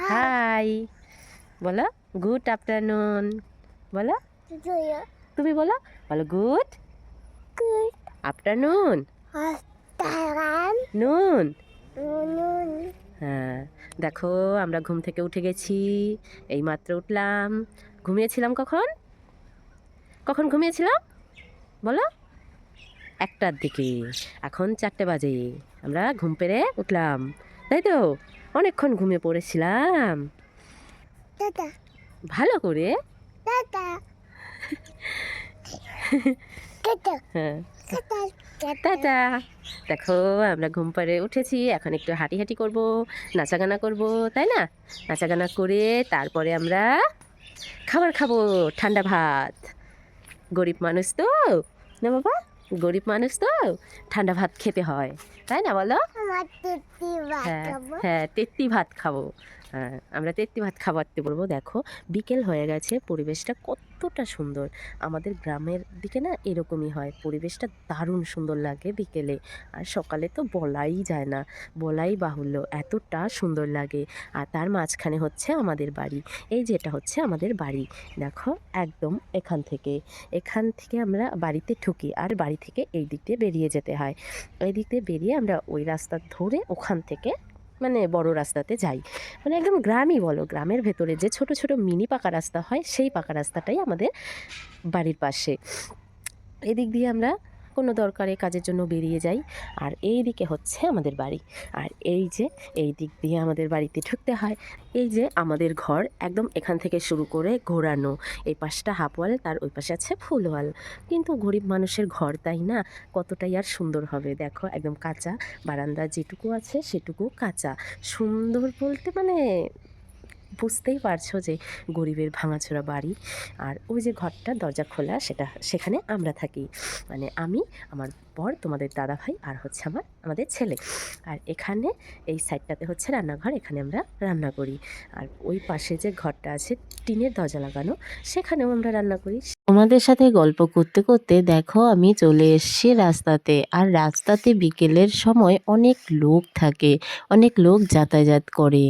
High বলো, good afternoon বলো। তুমি বলো, বলো গুড আফটারনুন নুন। হ্যাঁ, দেখো আমরা ঘুম থেকে উঠে গেছি, এইমাত্র উঠলাম। ঘুমিয়েছিলাম কখন? কখন ঘুমিয়েছিলাম বলো? 1টার দিকে। এখন 4টে বাজে, আমরা ঘুম পেড়ে উঠলাম, তাই তো? অনেকক্ষণ ঘুমিয়ে পড়েছিলাম ভালো করে। হ্যাঁ, টাটা। দেখো আমরা ঘুম পাড়ে উঠেছি, এখন একটু হাঁটি হাঁটি করবো, নাচাগানা করবো, তাই না? নাচাগানা করে তারপরে আমরা খাবার খাবো, ঠান্ডা ভাত। গরিব মানুষ তো না বাবা, গরিব মানুষ তো ঠান্ডা ভাত খেতে হয়, তাই না বলো? হ্যাঁ হ্যাঁ, তেত্তি ভাত খাবো। হ্যাঁ, আমরা তেত্তি ভাত খাওয়াতে বলবো। দেখো বিকেল হয়ে গেছে, পরিবেশটা কতটা সুন্দর। আমাদের গ্রামের দিকে না এরকমই হয়, পরিবেশটা দারুণ সুন্দর লাগে বিকেলে। আর সকালে তো বলাই যায় না, বলাই বাহুল্য, এতটা সুন্দর লাগে। আর তার মাঝখানে হচ্ছে আমাদের বাড়ি। এই যেটা হচ্ছে আমাদের বাড়ি, দেখো একদম এখান থেকে আমরা বাড়িতে ঢুকি, আর বাড়ি থেকে এই দিক দিয়ে বেরিয়ে যেতে হয়। এই দিক দিয়ে বেরিয়ে আমরা ওই রাস্তা ধরে ওখান থেকে মানে বড় রাস্তাতে যাই। মানে একদম গ্রামই বলো, গ্রামের ভেতরে যে ছোট ছোট মিনি পাকা রাস্তা হয়, সেই পাকা রাস্তাটাই আমাদের বাড়ির পাশে। এদিক দিয়ে আমরা কোনো দরকারে কাজের জন্য বেরিয়ে যাই, আর এই দিকে হচ্ছে আমাদের বাড়ি। আর এই যে এই দিক দিয়ে আমাদের বাড়িতে ঢুকতে হয়। এই যে আমাদের ঘর একদম এখান থেকে শুরু করে ঘোরানো, এই পাশটা হাফ ওয়াল, তার ওই পাশে আছে ফুল ওয়াল। কিন্তু গরিব মানুষের ঘর, তাই না? কতটাই আর সুন্দর হবে, দেখো একদম কাঁচা বারান্দা, যেটুকু আছে সেটুকু কাঁচা। সুন্দর বলতে মানে বুঝতেই পারছো যে গরিবের ভাঙাচোরা বাড়ি। আর ওই যে ঘরটা দরজা খোলা, সেখানে আমরা থাকি, মানে আমি, আমার বর, তোমাদের দাদা ভাই, আর হচ্ছে আমাদের ছেলে। আর এখানে এই সাইডটাতে হচ্ছে রান্নাঘর, এখানে আমরা রান্না করি। আর ওই পাশে যে ঘরটা আছে টিনের দরজা লাগানো, সেখানেও আমরা রান্না করি। তোমাদের সাথে গল্প করতে করতে দেখো আমি চলে এসেছি রাস্তাতে। আর রাস্তাতে বিকেলের সময় অনেক লোক থাকে, অনেক লোক যাতায়াত করে।